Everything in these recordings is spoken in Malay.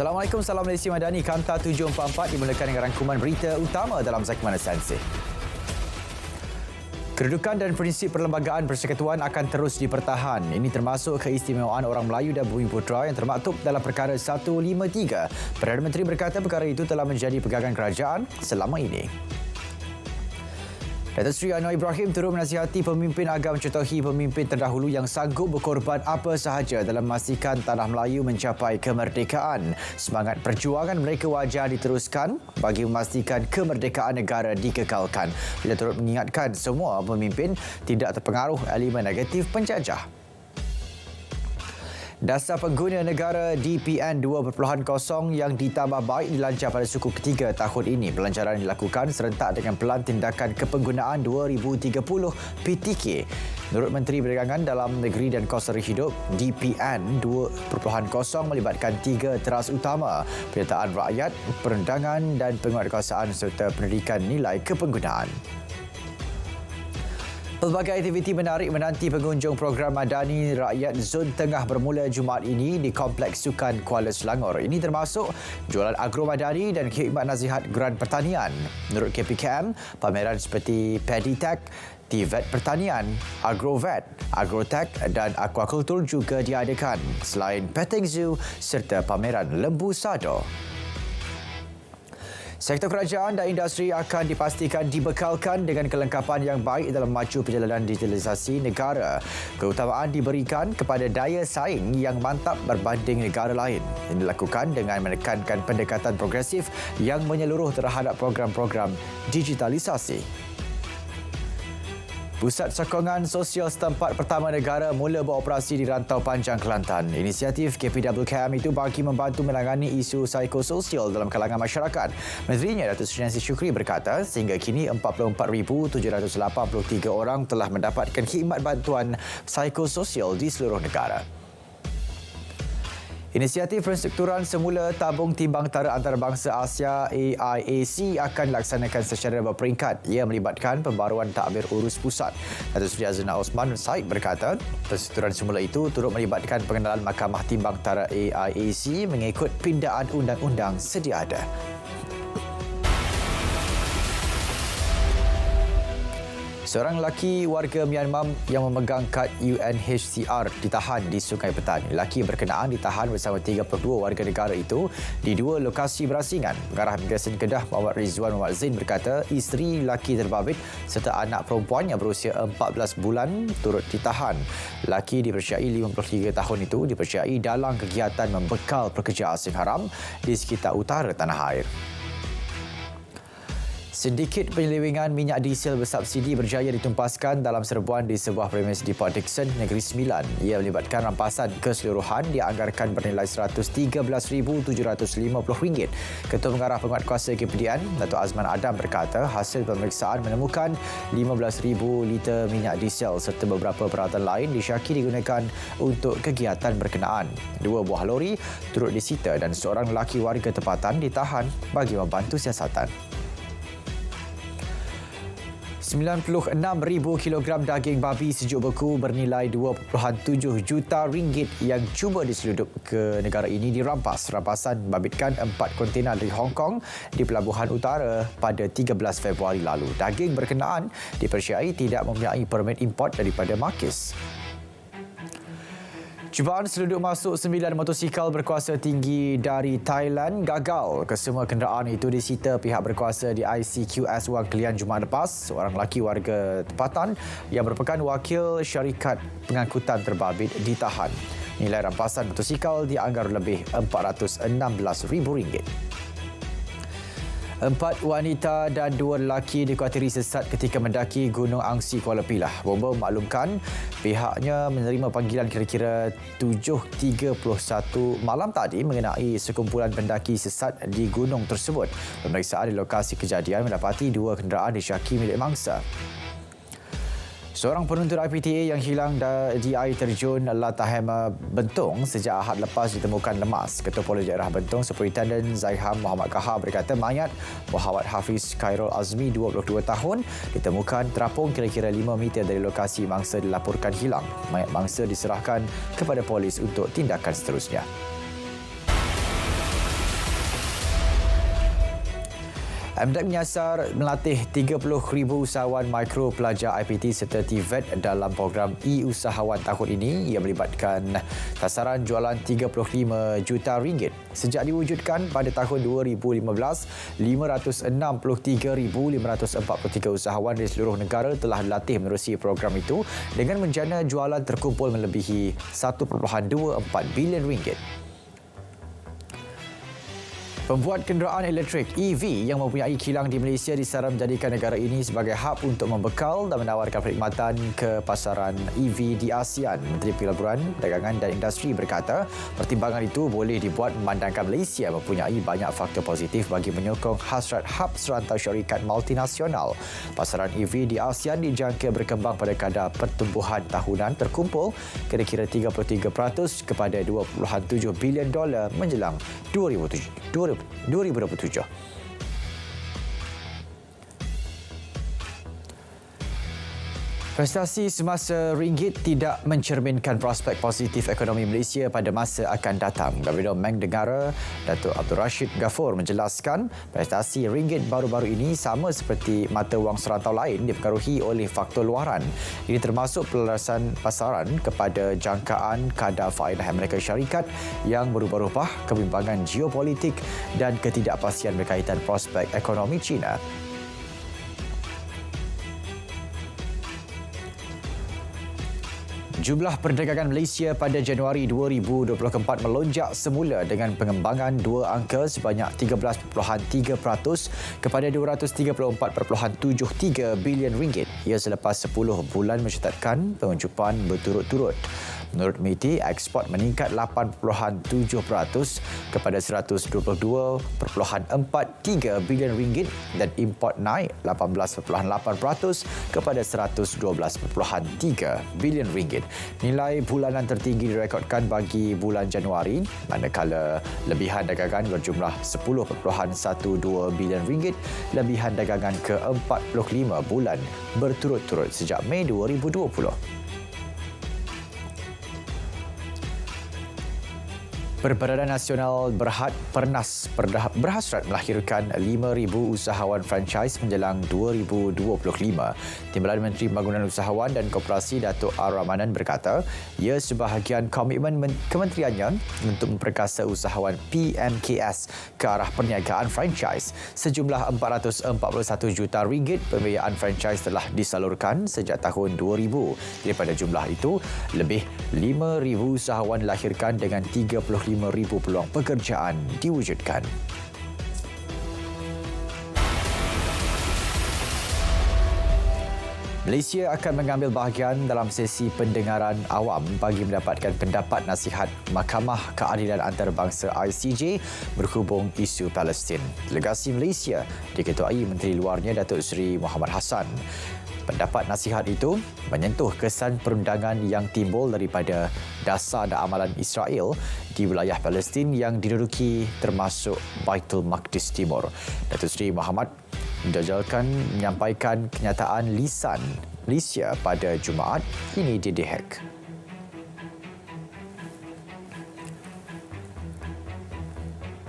Assalamualaikum, salam Malaysia Madani. Kanta 744 dimulakan dengan rangkuman berita utama dalam segmen Esensi. Kedudukan dan prinsip perlembagaan persekutuan akan terus dipertahan. Ini termasuk keistimewaan orang Melayu dan Bumiputera yang termaktub dalam perkara 153. Perdana Menteri berkata perkara itu telah menjadi pegangan kerajaan selama ini. Datuk Seri Anwar Ibrahim turut menasihati pemimpin agar mencontohi pemimpin terdahulu yang sanggup berkorban apa sahaja dalam memastikan tanah Melayu mencapai kemerdekaan. Semangat perjuangan mereka wajar diteruskan bagi memastikan kemerdekaan negara dikekalkan. Beliau turut mengingatkan semua pemimpin tidak terpengaruh elemen negatif penjajah. Dasar Pengguna Negara DPN 2.0 yang ditambah baik dilancar pada suku ketiga tahun ini. Pelancaran dilakukan serentak dengan Pelan Tindakan Kepenggunaan 2030 PTK. Menurut Menteri Perdagangan Dalam Negeri dan Kos Sara Hidup, DPN 2.0 melibatkan 3 teras utama: penyertaan rakyat, perendangan dan penguatkuasaan serta pendidikan nilai kepenggunaan. Pelbagai aktiviti menarik menanti pengunjung program Madani Rakyat Zon Tengah bermula Jumaat ini di Kompleks Sukan Kuala Selangor. Ini termasuk jualan agro madani dan khidmat nasihat geran pertanian. Menurut KPKM, pameran seperti Paddy Tech, TVET Pertanian, AgroVet, Agrotech dan Aquaculture juga diadakan. Selain petting zoo serta pameran lembu sado. Sektor kerajaan dan industri akan dipastikan dibekalkan dengan kelengkapan yang baik dalam maju perjalanan digitalisasi negara. Keutamaan diberikan kepada daya saing yang mantap berbanding negara lain. Ini dilakukan dengan menekankan pendekatan progresif yang menyeluruh terhadap program-program digitalisasi. Pusat Sokongan Sosial Setempat Pertama Negara mula beroperasi di Rantau Panjang, Kelantan. Inisiatif KPWKM itu bagi membantu menangani isu psikososial dalam kalangan masyarakat. Menterinya Datuk Seri Nancy Shukri berkata sehingga kini 44,783 orang telah mendapatkan khidmat bantuan psikososial di seluruh negara. Inisiatif Penstrukturan Semula Tabung Timbang Tara Antarabangsa Asia AIAC akan dilaksanakan secara berperingkat. Ia melibatkan pembaruan takbir urus pusat. Datuk Seri Azna Osman Said berkata, penstrukturan semula itu turut melibatkan pengenalan Mahkamah Timbang Tara AIAC mengikut pindaan undang-undang sedia ada. Seorang lelaki warga Myanmar yang memegang kad UNHCR ditahan di Sungai Petani. Lelaki berkenaan ditahan bersama 32 warga negara itu di 2 lokasi berasingan. Pengarah Imigresen Kedah Muhammad Rizwan Muhammad Zain berkata isteri lelaki terbabit serta anak perempuan yang berusia 14 bulan turut ditahan. Lelaki dipercayai 53 tahun itu dipercayai dalam kegiatan membekal pekerja asing haram di sekitar utara tanah air. Sedikit penyelewengan minyak diesel bersubsidi berjaya ditumpaskan dalam serbuan di sebuah premis di Port Dickson, Negeri Sembilan. Ia melibatkan rampasan keseluruhan dianggarkan bernilai RM113,750. Ketua Pengarah Penguatkuasa KPDN, Datuk Azman Adam berkata hasil pemeriksaan menemukan 15,000 liter minyak diesel serta beberapa peralatan lain disyaki digunakan untuk kegiatan berkenaan. 2 buah lori turut disita dan seorang lelaki warga tempatan ditahan bagi membantu siasatan. 96,000 kilogram daging babi sejuk beku bernilai 2.7 juta ringgit yang cuba diseludup ke negara ini dirampas. Rampasan membabitkan 4 kontena dari Hong Kong di Pelabuhan Utara pada 13 Februari lalu. Daging berkenaan dipercayai tidak mempunyai permit import daripada Makis. Cubaan seluduk masuk 9 motosikal berkuasa tinggi dari Thailand gagal. Kesemua kenderaan itu disita pihak berkuasa di ICQS Wang Kelian Jumaat lepas. Seorang lelaki warga tempatan yang merupakan wakil syarikat pengangkutan terbabit ditahan. Nilai rampasan motosikal dianggar lebih RM416,000. 4 wanita dan 2 lelaki dikuatiri sesat ketika mendaki Gunung Angsi Kuala Pilah. Bomba memaklumkan pihaknya menerima panggilan kira-kira 7.31 malam tadi mengenai sekumpulan pendaki sesat di gunung tersebut. Pemeriksaan di lokasi kejadian mendapati 2 kenderaan disyaki milik mangsa. Seorang penuntut IPTA yang hilang di air terjun Latahema Bentong sejak Ahad lepas ditemukan lemas. Ketua Polis Daerah Bentong Superintendent Zaiham Muhammad Kahar berkata mayat Muhammad Hafiz Khairul Azmi 22 tahun ditemukan terapung kira-kira 5 meter dari lokasi mangsa dilaporkan hilang. Mayat mangsa diserahkan kepada polis untuk tindakan seterusnya. MDEC menyasar melatih 30,000 usahawan mikro pelajar IPT serta TVET dalam program e-usahawan tahun ini yang melibatkan sasaran jualan 35 juta ringgit. Sejak diwujudkan pada tahun 2015, 563,543 usahawan di seluruh negara telah dilatih menerusi program itu dengan menjana jualan terkumpul melebihi 1.24 bilion ringgit. Pembuat kenderaan elektrik EV yang mempunyai kilang di Malaysia disaran menjadikan negara ini sebagai hub untuk membekal dan menawarkan perkhidmatan ke pasaran EV di ASEAN. Menteri Pelaburan, Perdagangan dan Industri berkata, pertimbangan itu boleh dibuat memandangkan Malaysia mempunyai banyak faktor positif bagi menyokong hasrat hub serantau syarikat multinasional. Pasaran EV di ASEAN dijangka berkembang pada kadar pertumbuhan tahunan terkumpul kira-kira 33% kepada $2.7 bilion menjelang 2027. Prestasi semasa ringgit tidak mencerminkan prospek positif ekonomi Malaysia pada masa akan datang. Gubernur Bank Negara Datuk Abdul Rashid Ghafur menjelaskan prestasi ringgit baru-baru ini sama seperti mata wang serantau lain dipengaruhi oleh faktor luaran. Ini termasuk pelarasan pasaran kepada jangkaan kadar faedah Amerika Syarikat yang berubah-ubah, kebimbangan geopolitik dan ketidakpastian berkaitan prospek ekonomi China. Jumlah perdagangan Malaysia pada Januari 2024 melonjak semula dengan pengembangan dua angka sebanyak 13.3% kepada 234.73 bilion ringgit. Ia selepas 10 bulan mencatatkan penguncupan berturut-turut. Menurut MITI, ekspor meningkat 8.7% kepada 122.43 bilion ringgit dan import naik 18.8% kepada 112.3 bilion ringgit. Nilai bulanan tertinggi direkodkan bagi bulan Januari, manakala lebihan dagangan berjumlah 10.12 bilion ringgit, lebihan dagangan ke-45 bulan berturut-turut sejak Mei 2020. Perbadanan Nasional berhasrat melahirkan 5,000 usahawan franchise menjelang 2025. Timbalan Menteri Pembangunan Usahawan dan Koperasi Datuk Ar-Rahmanan berkata, ia sebahagian komitmen kementeriannya untuk memperkasa usahawan PMKS ke arah perniagaan franchise. Sejumlah 441 juta ringgit pembiayaan franchise telah disalurkan sejak tahun 2000. Daripada jumlah itu, lebih 5,000 usahawan dilahirkan dengan 35,000 peluang pekerjaan diwujudkan. Malaysia akan mengambil bahagian dalam sesi pendengaran awam bagi mendapatkan pendapat nasihat Mahkamah Keadilan Antarabangsa ICJ berhubung isu Palestin. Delegasi Malaysia diketuai Menteri Luarnya Datuk Seri Muhammad Hassan. Pendapat nasihat itu menyentuh kesan perundangan yang timbul daripada dasar dan amalan Israel di wilayah Palestin yang diduduki termasuk Baitul Maqdis Timur. Datuk Seri Muhammad menjajalkan menyampaikan kenyataan lisan Malaysia pada Jumaat ini di The Hague.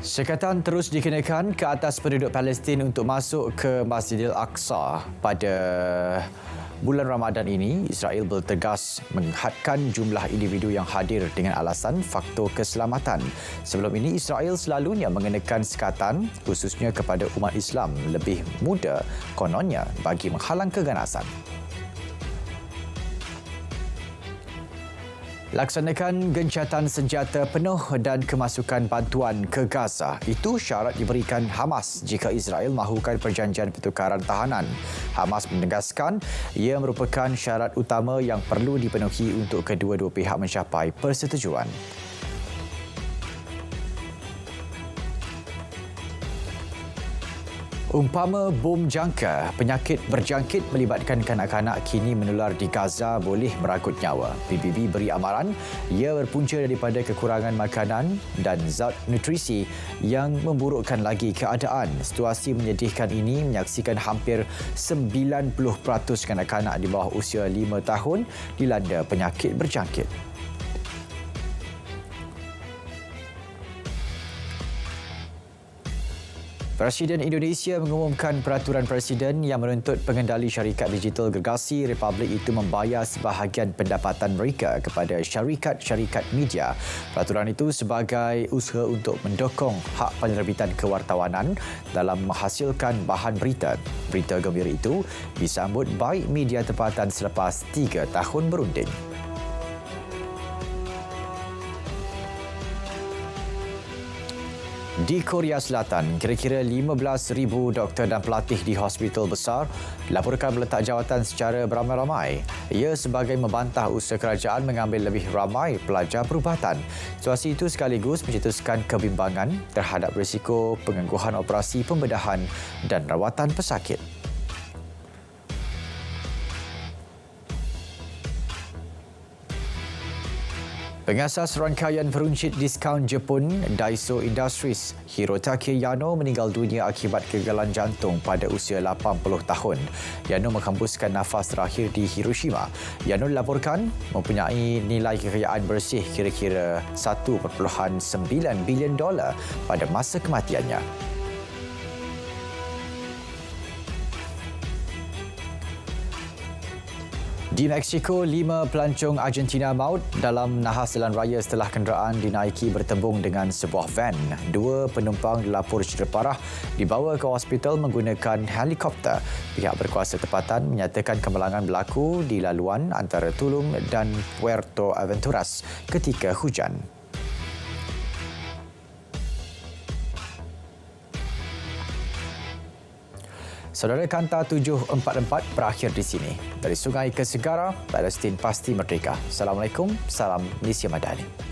Sekatan terus dikenakan ke atas penduduk Palestin untuk masuk ke Masjidil Aqsa pada bulan Ramadan ini. Israel bertegas menghadkan jumlah individu yang hadir dengan alasan faktor keselamatan. Sebelum ini, Israel selalunya mengenakan sekatan khususnya kepada umat Islam lebih muda kononnya bagi menghalang keganasan. Laksanakan gencatan senjata penuh dan kemasukan bantuan ke Gaza. Itu syarat diberikan Hamas jika Israel mahukan perjanjian pertukaran tahanan. Hamas menegaskan ia merupakan syarat utama yang perlu dipenuhi untuk kedua-dua pihak mencapai persetujuan. Umpama bom jangka, penyakit berjangkit melibatkan kanak-kanak kini menular di Gaza boleh merangkut nyawa. PBB beri amaran ia berpunca daripada kekurangan makanan dan zat nutrisi yang memburukkan lagi keadaan. Situasi menyedihkan ini menyaksikan hampir 90% kanak-kanak di bawah usia 5 tahun dilanda penyakit berjangkit. Presiden Indonesia mengumumkan peraturan presiden yang menuntut pengendali syarikat digital gergasi Republik itu membayar sebahagian pendapatan mereka kepada syarikat-syarikat media. Peraturan itu sebagai usaha untuk mendukung hak penerbitan kewartawanan dalam menghasilkan bahan berita. Berita gembira itu disambut baik media tempatan selepas 3 tahun berunding. Di Korea Selatan, kira-kira 15,000 doktor dan pelatih di hospital besar dilaporkan meletak jawatan secara beramai-ramai. Ia sebagai membantah usaha kerajaan mengambil lebih ramai pelajar perubatan. Situasi itu sekaligus mencetuskan kebimbangan terhadap risiko penangguhan operasi pembedahan dan rawatan pesakit. Pengasas rangkaian peruncit diskaun Jepun, Daiso Industries, Hirotake Yano meninggal dunia akibat kegagalan jantung pada usia 80 tahun. Yano menghembuskan nafas terakhir di Hiroshima. Yano dilaporkan mempunyai nilai kekayaan bersih kira-kira $1.9 bilion pada masa kematiannya. Di Mexico, 5 pelancong Argentina maut dalam nahas jalan raya setelah kenderaan dinaiki bertembung dengan sebuah van. 2 penumpang dilapor cedera parah dibawa ke hospital menggunakan helikopter. Pihak berkuasa tempatan menyatakan kemalangan berlaku di laluan antara Tulum dan Puerto Aventuras ketika hujan. Saudara, Kanta 744 berakhir di sini. Dari sungai ke segara, Palestin pasti merdeka. Assalamualaikum, salam Malaysia Madani.